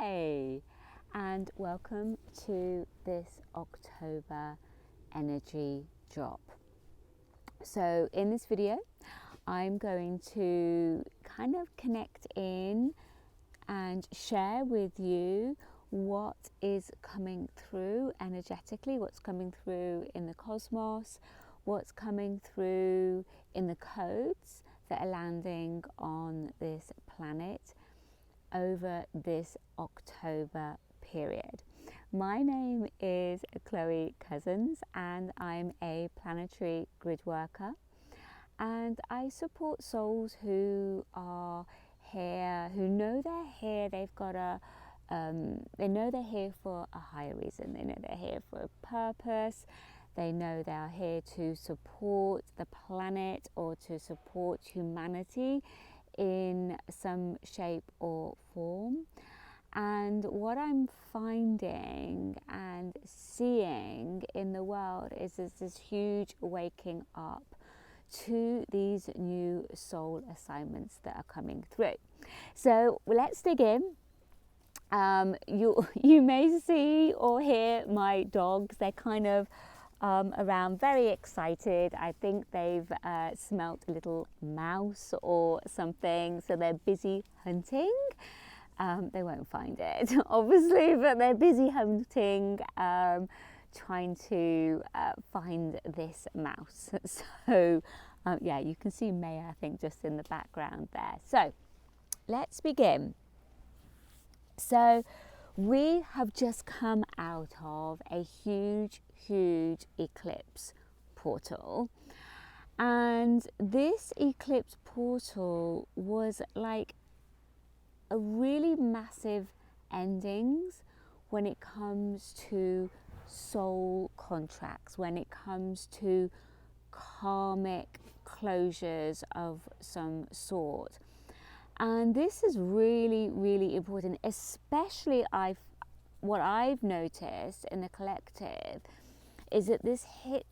Hi, and welcome to this October energy drop. So in this video, I'm going to kind of connect in and share with you what is coming through energetically, what's coming through in the cosmos, what's coming through in the codes that are landing on this planet over this October period. My name is Chloe Cousins and I'm a planetary grid worker, and I support souls who are here, who know they're here. They've got they know they're here for a higher reason. They know they're here for a purpose. They know they are here to support the planet or to support humanity in some shape or form. And what I'm finding and seeing in the world is this huge waking up to these new soul assignments that are coming through. So let's dig in. You may see or hear my dogs. They're kind of around, very excited. I think they've smelt a little mouse or something, so they're busy hunting. They won't find it, obviously, but they're busy hunting, trying to find this mouse. So, yeah, you can see Maya, I think, just in the background there. So, let's begin. So, we have just come out of a huge eclipse portal, and this eclipse portal was like a really massive endings when it comes to soul contracts, when it comes to karmic closures of some sort. And this is really important, especially what I've noticed in the collective is that this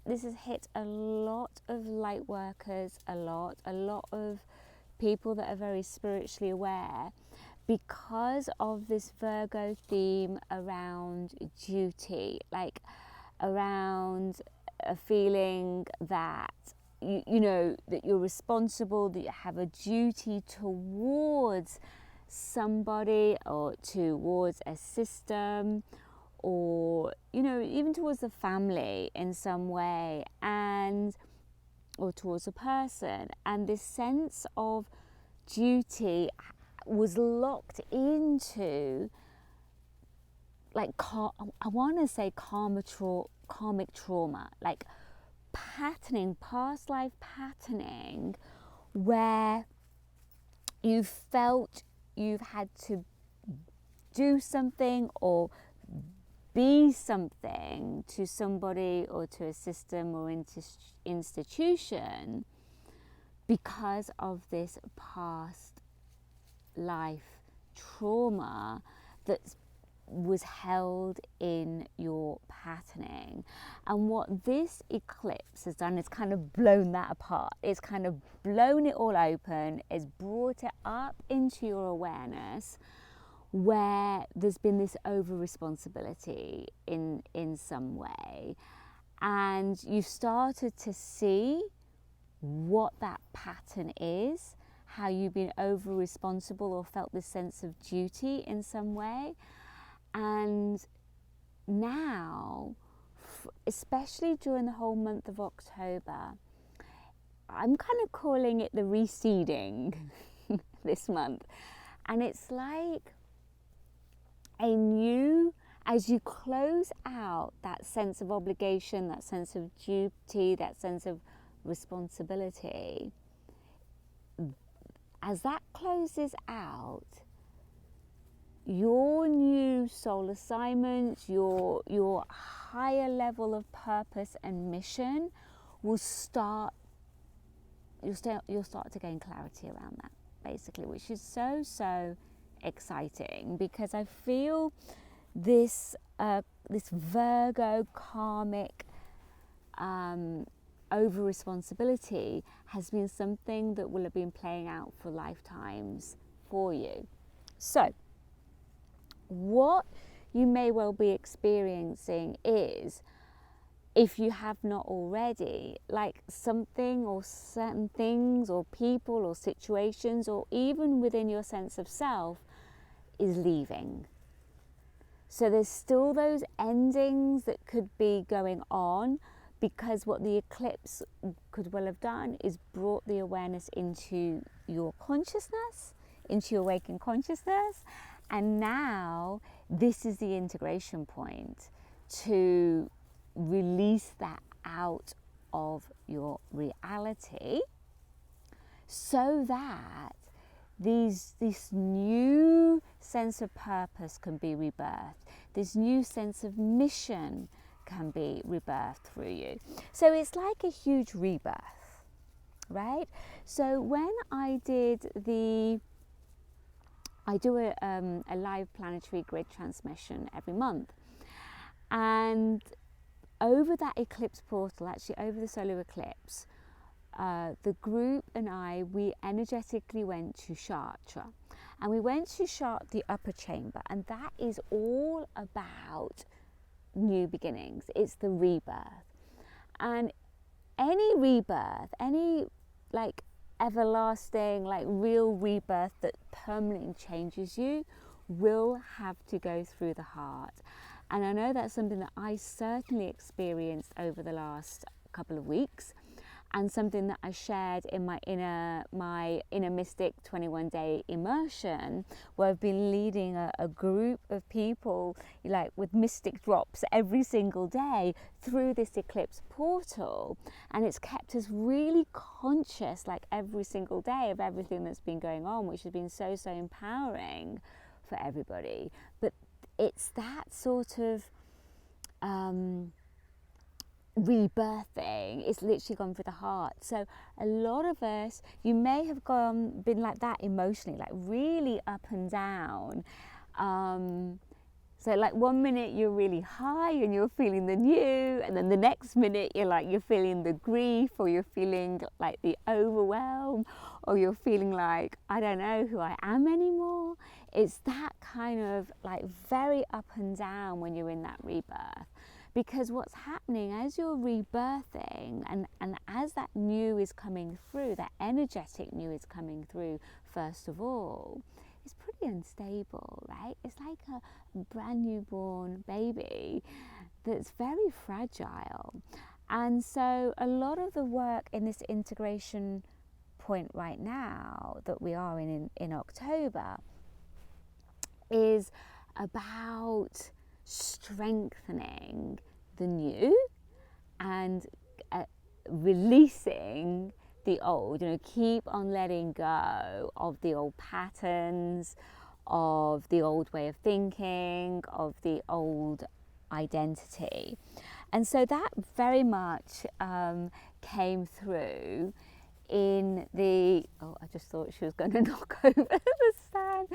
has hit a lot of light workers, a lot of people that are very spiritually aware, because of this Virgo theme around duty, like around a feeling that you know that you're responsible, that you have a duty towards somebody or towards a system, or you know, even towards the family in some way, and or towards a person. And this sense of duty was locked into, like, I want to say karmic trauma, like patterning, past life patterning, where you felt you've had to do something or be something to somebody or to a system or institution because of this past life trauma that was held in your patterning. And what this eclipse has done is kind of blown that apart. It's kind of blown it all open. It's brought it up into your awareness, where there's been this over responsibility in some way, and you've started to see what that pattern is, how you've been over responsible or felt this sense of duty in some way. And now, especially during the whole month of October, I'm kind of calling it the reseeding this month. And it's like a new, as you close out that sense of obligation, that sense of duty, that sense of responsibility, as that closes out, your new soul assignments, your higher level of purpose and mission will start. You'll start to gain clarity around that, basically, which is so exciting, because I feel this this Virgo karmic over responsibility has been something that will have been playing out for lifetimes for you. So what you may well be experiencing is, if you have not already, like something or certain things or people or situations, or even within your sense of self, is leaving. So there's still those endings that could be going on, because what the eclipse could well have done is brought the awareness into your consciousness, into your waking consciousness. And now this is the integration point to release that out of your reality, so that this new sense of purpose can be rebirthed. This new sense of mission can be rebirthed through you. So it's like a huge rebirth, right? So when I do a live planetary grid transmission every month, and over that eclipse portal, actually over the solar eclipse, the group and I, we energetically went to Chakra, and we went to Chakra, the upper chamber, and that is all about new beginnings. It's the rebirth. And any rebirth, any like everlasting, like real rebirth that permanently changes you, will have to go through the heart. And I know that's something that I certainly experienced over the last couple of weeks, and something that I shared in my inner mystic 21-day immersion, where I've been leading a group of people, like with mystic drops every single day through this eclipse portal. And it's kept us really conscious, like every single day, of everything that's been going on, which has been so empowering for everybody. But it's that sort of rebirthing. It's literally gone for the heart. So a lot of us, you may have been like that emotionally, like really up and down. So like one minute you're really high and you're feeling the new, and then the next minute you're feeling the grief, or you're feeling like the overwhelm, or you're feeling like, I don't know who I am anymore. It's that kind of like very up and down when you're in that rebirth. Because what's happening as you're rebirthing, and as that new is coming through, that energetic new is coming through, first of all, it's pretty unstable, right? It's like a brand new born baby that's very fragile. And so a lot of the work in this integration point right now that we are in October is about strengthening the new and releasing the old. Keep on letting go of the old patterns, of the old way of thinking, of the old identity. And so that very much came through in the, I just thought she was going to knock over the stand.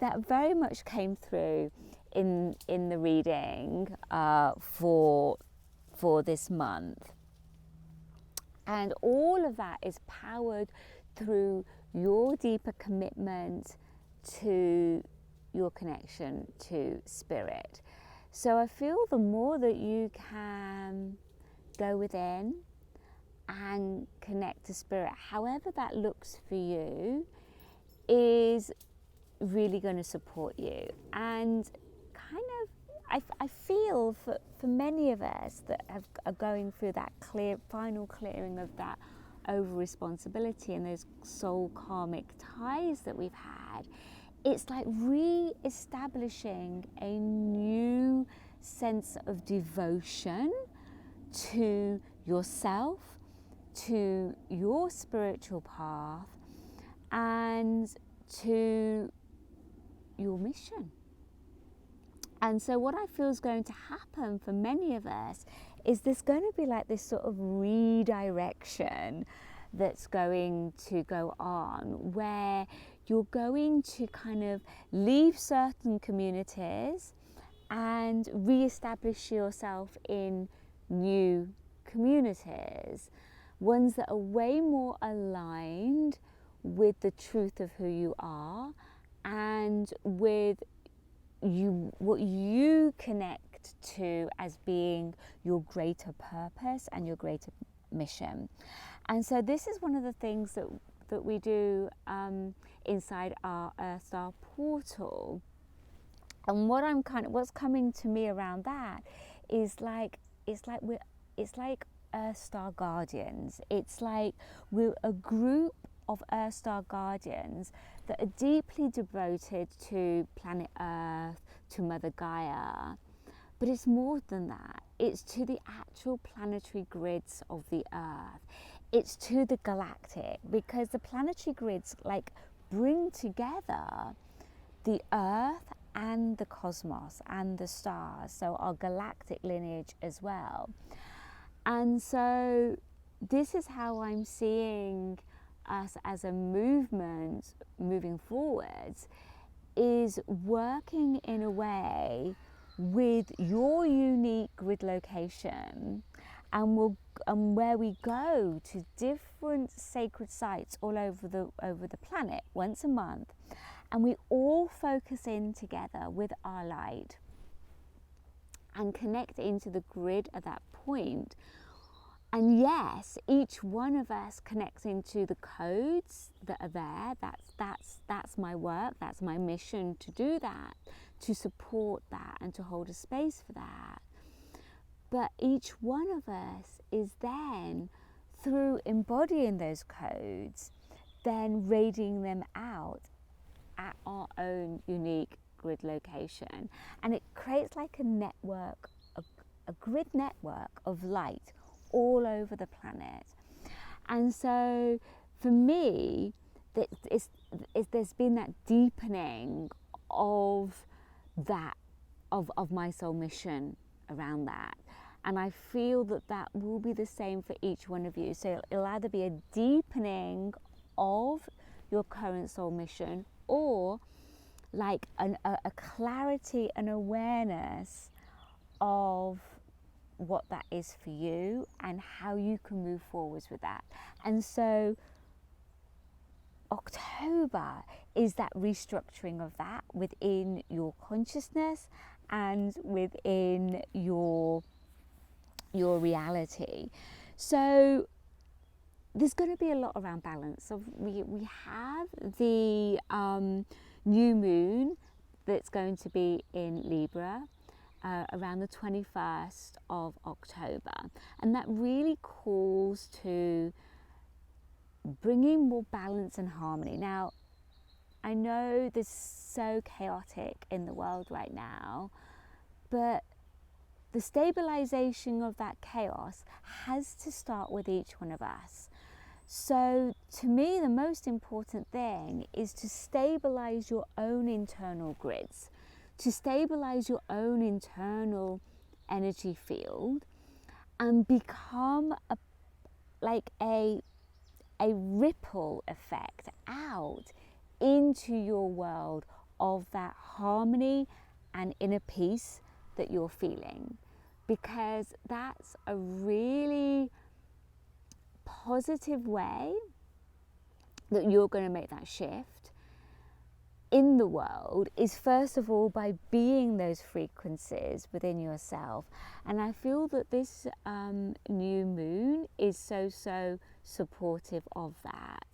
That very much came through in the reading for this month. And all of that is powered through your deeper commitment to your connection to spirit. So I feel the more that you can go within and connect to spirit, however that looks for you, is really going to support you. And kind of, I feel for many of us that are going through that final clearing of that over responsibility and those soul karmic ties that we've had, it's like re-establishing a new sense of devotion to yourself, to your spiritual path, and to your mission. And so what I feel is going to happen for many of us is there's going to be like this sort of redirection that's going to go on, where you're going to kind of leave certain communities and re-establish yourself in new communities, ones that are way more aligned with the truth of who you are and with what you connect to as being your greater purpose and your greater mission. And so this is one of the things that we do inside our Earth Star portal. And what's coming to me around that is it's like Earth Star Guardians. It's like we're a group of Earth Star Guardians that are deeply devoted to planet Earth, to Mother Gaia. But it's more than that. It's to the actual planetary grids of the Earth. It's to the galactic, because the planetary grids like bring together the Earth and the cosmos and the stars, so our galactic lineage as well. And so this is how I'm seeing us as a movement moving forwards, is working in a way with your unique grid location, and where we go to different sacred sites all over the planet once a month, and we all focus in together with our light and connect into the grid at that point. And yes, each one of us connects into the codes that are there. That's my work, that's my mission, to do that, to support that and to hold a space for that. But each one of us is then, through embodying those codes, then radiating them out at our own unique grid location. And it creates like a network, a grid network of light all over the planet. And so for me, there's been that deepening of that, of my soul mission around that. And I feel that will be the same for each one of you. So it'll either be a deepening of your current soul mission, or like a clarity and awareness of what that is for you and how you can move forwards with that. And so October is that restructuring of that within your consciousness and within your reality. So there's going to be a lot around balance. So we have the new moon that's going to be in Libra around the 21st of October, and that really calls to bringing more balance and harmony. Now, I know this is so chaotic in the world right now, but the stabilization of that chaos has to start with each one of us. So to me, the most important thing is to stabilize your own internal grids, to stabilize your own internal energy field, and become a ripple effect out into your world of that harmony and inner peace that you're feeling, because that's a really positive way that you're going to make that shift in the world, is first of all by being those frequencies within yourself. And I feel that this new moon is so supportive of that,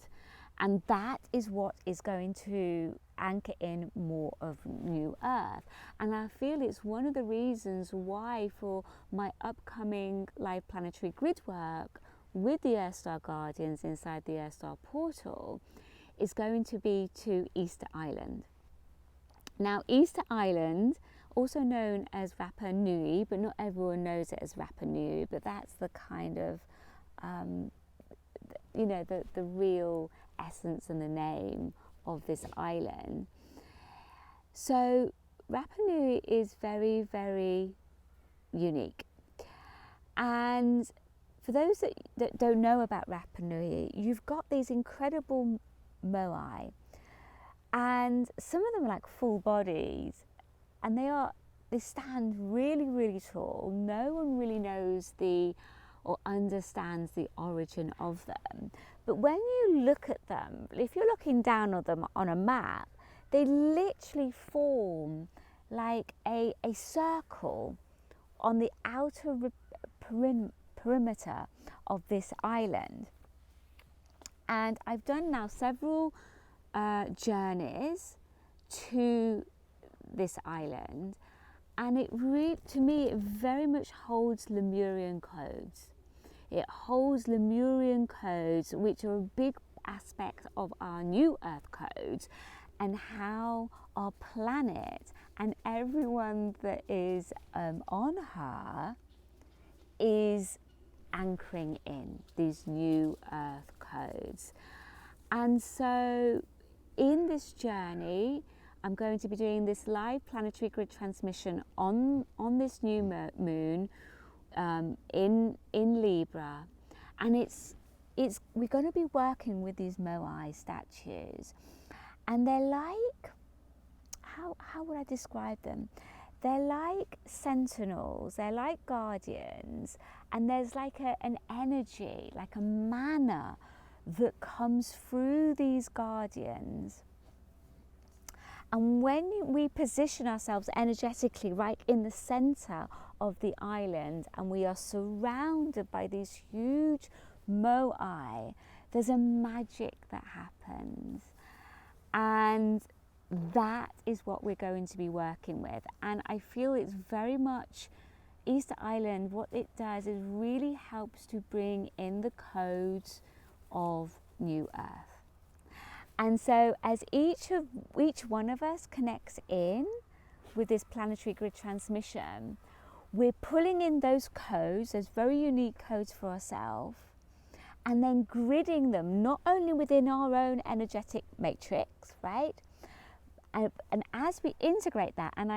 and that is what is going to anchor in more of New Earth. And I feel it's one of the reasons why for my upcoming live planetary grid work with the Earth Star Guardians inside the Earth Star portal is going to be to Easter Island. Now, Easter Island, also known as Rapa Nui, but not everyone knows it as Rapa Nui, but that's the kind of the real essence and the name of this island. So Rapa Nui is very, very unique. And for those that don't know about Rapa Nui, you've got these incredible Moai, and some of them are like full bodies, and they stand really, really tall. No one really knows or understands the origin of them. But when you look at them, if you're looking down on them on a map, they literally form like a circle on the outer perimeter of this island. And I've done now several journeys to this island, and it really, to me, it very much holds Lemurian codes. It holds Lemurian codes, which are a big aspect of our New Earth codes, and how our planet and everyone that is on her is anchoring in these New Earth codes. And so in this journey, I'm going to be doing this live planetary grid transmission on this new moon in Libra, and we're going to be working with these Moai statues, and they're like, how would I describe them? They're like sentinels, they're like guardians, and there's like an energy, like a mana that comes through these guardians. And when we position ourselves energetically right in the center of the island, and we are surrounded by these huge moai, there's a magic that happens. And that is what we're going to be working with. And I feel it's very much Easter Island, what it does is really helps to bring in the codes of New Earth. And so as each one of us connects in with this planetary grid transmission, we're pulling in those codes, those very unique codes for ourselves, and then gridding them not only within our own energetic matrix, right? And as we integrate that, and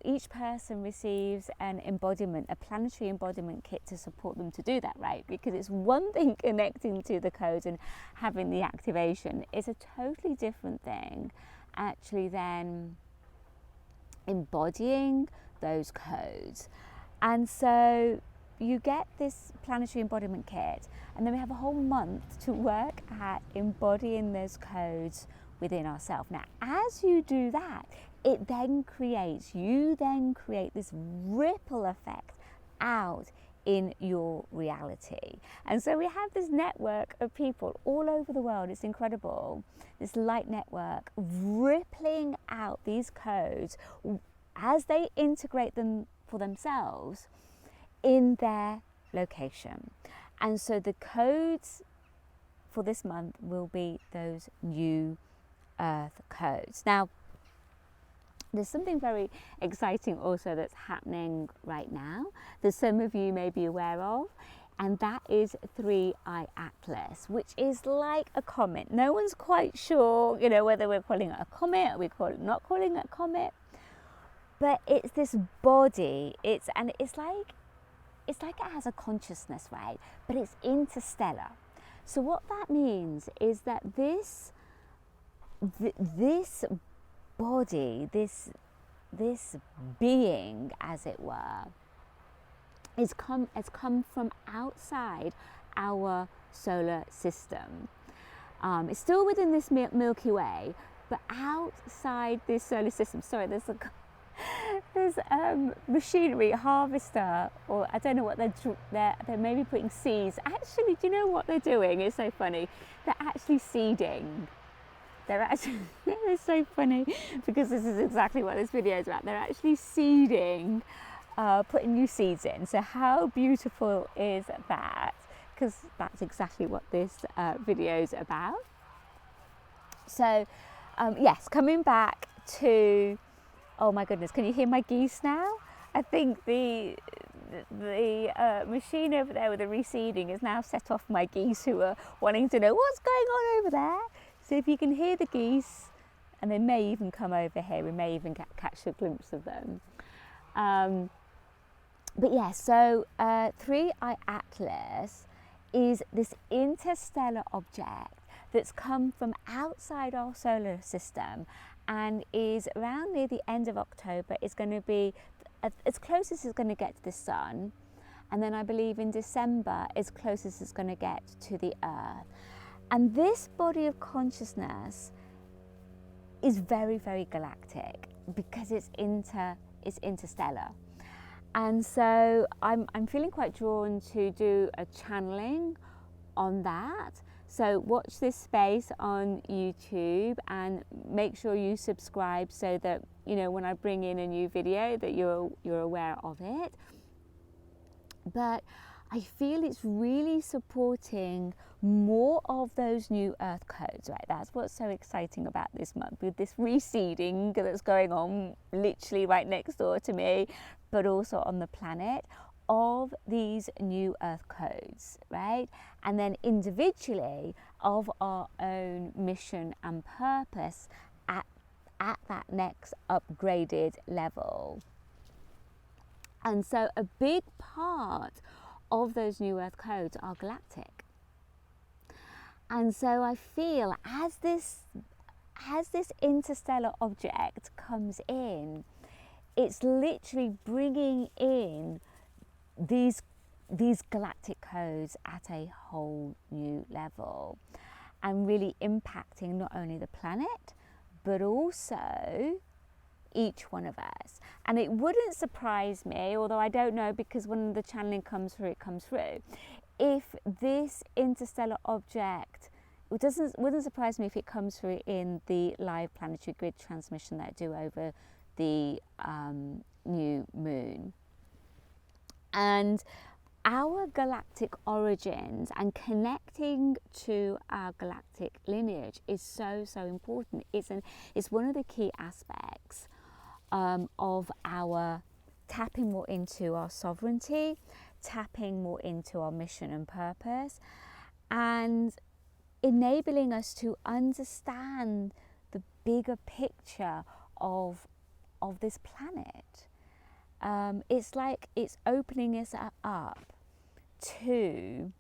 each person receives an embodiment, a planetary embodiment kit to support them to do that, right? Because it's one thing connecting to the codes and having the activation. It's a totally different thing, actually, than embodying those codes. And so you get this planetary embodiment kit, and then we have a whole month to work at embodying those codes within ourselves. Now, as you do that, you then create this ripple effect out in your reality. And so we have this network of people all over the world. It's incredible. This light network rippling out these codes as they integrate them for themselves in their location. And so the codes for this month will be those New Earth codes. Now, there's something very exciting also that's happening right now that some of you may be aware of, and that is 3i Atlas, which is like a comet. No one's quite sure, whether we're calling it a comet or not calling it a comet, but it's this body. It's like it has a consciousness, right? But it's interstellar. So what that means is that this body, this being, as it were, has come from outside our solar system. It's still within this Milky Way, but outside this solar system. Sorry, there's machinery, harvester, or I don't know what they're maybe putting seeds. Actually, do you know what they're doing? It's so funny. They're actually seeding. It's so funny because this is exactly what this video is about. They're actually seeding, putting new seeds in. So how beautiful is that? Because that's exactly what this video is about. So yes, coming back to, oh my goodness, can you hear my geese now? I think the machine over there with the reseeding has now set off my geese, who are wanting to know what's going on over there. So if you can hear the geese, and they may even come over here, we may even catch a glimpse of them. But yeah, so 3i Atlas is this interstellar object that's come from outside our solar system, and is around near the end of October. It's going to be as close as it's going to get to the sun, and then I believe in December as close as it's going to get to the Earth. And this body of consciousness is very, very galactic. because it's interstellar. And so I'm feeling quite drawn to do a channeling on that. So watch this space on YouTube and make sure you subscribe so that, you know, when I bring in a new video that you're aware of it. But I feel it's really supporting more of those new earth codes, right? That's what's so exciting about this month, with this reseeding that's going on literally right next door to me, but also on the planet, of these new earth codes, right? And then individually of our own mission and purpose at that next upgraded level. And so a big part of those new earth codes are galactic. And so I feel as this interstellar object comes in, it's literally bringing in these galactic codes at a whole new level, and really impacting not only the planet but also each one of us. And it wouldn't surprise me, although I don't know, because when the channeling comes through, it comes through, if this interstellar object, wouldn't surprise me if it comes through in the live planetary grid transmission that I do over the new moon. And our galactic origins and connecting to our galactic lineage is so important. It's one of the key aspects of our tapping more into our sovereignty, tapping more into our mission and purpose, and enabling us to understand the bigger picture of this planet. It's like it's opening us up to,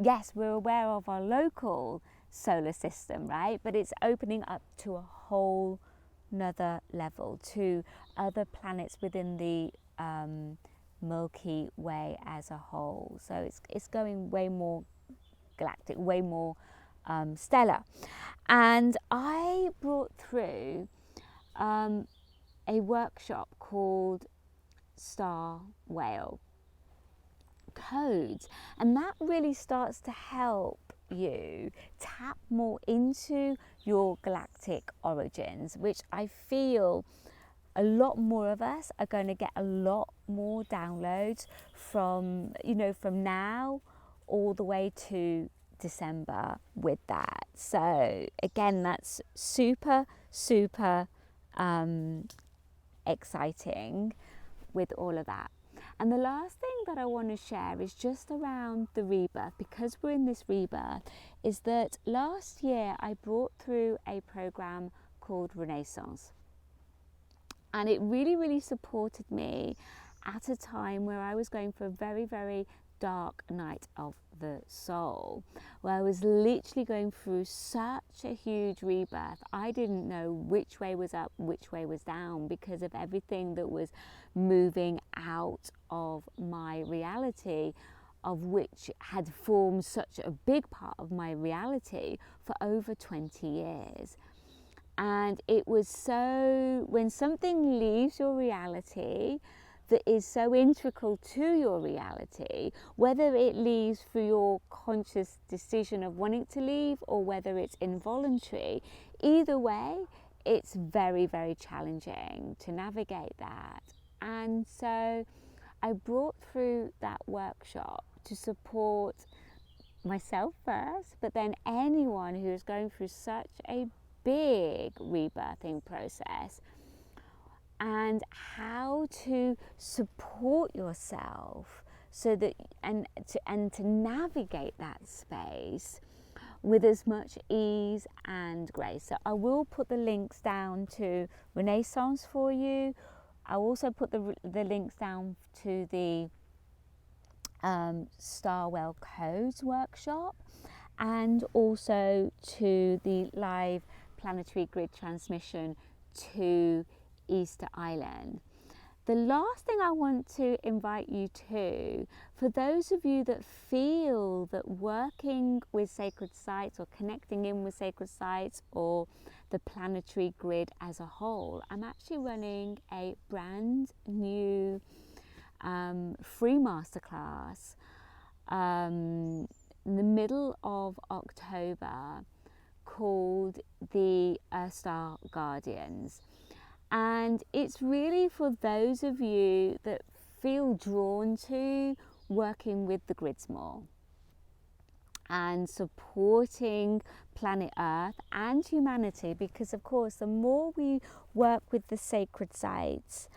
yes, we're aware of our local solar system, right? But it's opening up to a whole another level, to other planets within the Milky Way as a whole. So it's going way more galactic, way more stellar. And I brought through a workshop called Star Whale Codes, and that really starts to help you tap more into your galactic origins, which I feel a lot more of us are going to get a lot more downloads from, you know, from now all the way to December with that. So again, that's super exciting with all of that. And the last thing that I want to share is just around the rebirth, because we're in this rebirth, is that last year I brought through a program called Renaissance, and it really supported me at a time where I was going for a very dark night of the soul, where I was literally going through such a huge rebirth. I didn't know which way was up, which way was down, because of everything that was moving out of my reality, of which had formed such a big part of my reality for over 20 years. And it was so, when something leaves your reality that is so integral to your reality, whether it leaves through your conscious decision of wanting to leave or whether it's involuntary, either way, it's very challenging to navigate that. And so I brought through that workshop to support myself first, but then anyone who is going through such a big rebirthing process, and how to support yourself so that and to navigate that space with as much ease and grace. So I will put the links down to Renaissance for you. I'll also put the links down to the Star Whale Codes workshop, and also to the live planetary grid transmission to Easter Island. The last thing I want to invite you to, for those of you that feel that working with sacred sites or connecting in with sacred sites or the planetary grid as a whole. I'm actually running a brand new free masterclass in the middle of October called the Earth Star Guardians. And it's really for those of you that feel drawn to working with the grids more and supporting planet Earth and humanity, because of course the more we work with the sacred sites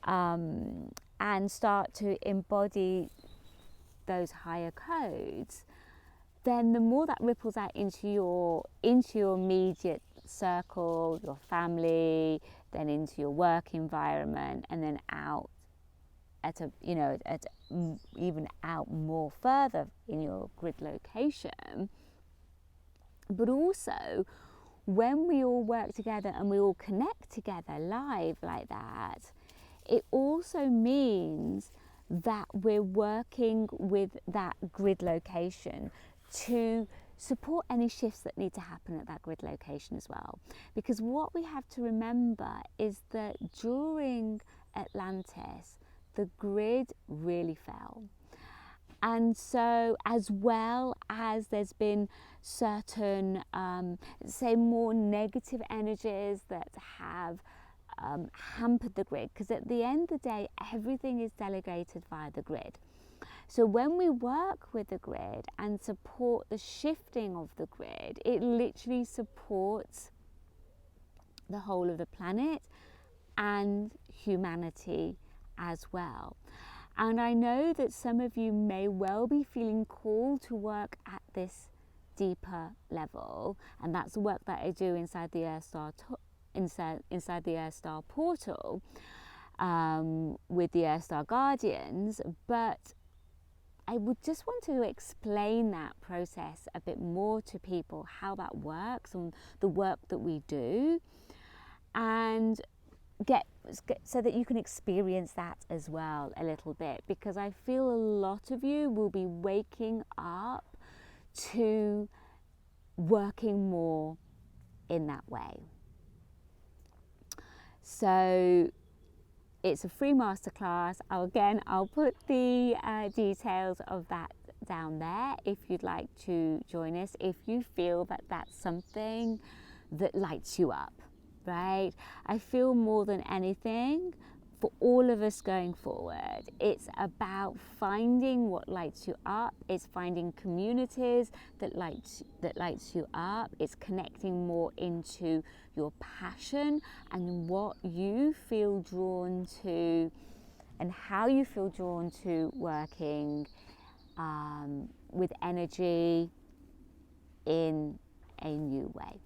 and start to embody those higher codes, then the more that ripples out into your immediate circle, your family, then into your work environment, and then out at even out more further in your grid location. But also, when we all work together and we all connect together live like that, it also means that we're working with that grid location to support any shifts that need to happen at that grid location as well. Because what we have to remember is that during Atlantis, the grid really fell. And so, as well as there's been certain, say, more negative energies that have hampered the grid, because at the end of the day, everything is delegated via the grid. So when we work with the grid and support the shifting of the grid, it literally supports the whole of the planet and humanity as well. And I know that some of you may well be feeling called to work at this deeper level, and that's the work that I do inside the Earth Star inside the Earth Star portal with the Earth Star Guardians. But I would just want to explain that process a bit more to people, how that works and the work that we do, and get so that you can experience that as well a little bit, because I feel a lot of you will be waking up to working more in that way. So it's a free masterclass. I'll put the details of that down there if you'd like to join us, if you feel that that's something that lights you up, right? I feel more than anything, for all of us going forward, it's about finding what lights you up. It's finding communities that lights you up. It's connecting more into your passion and what you feel drawn to, and how you feel drawn to working with energy in a new way.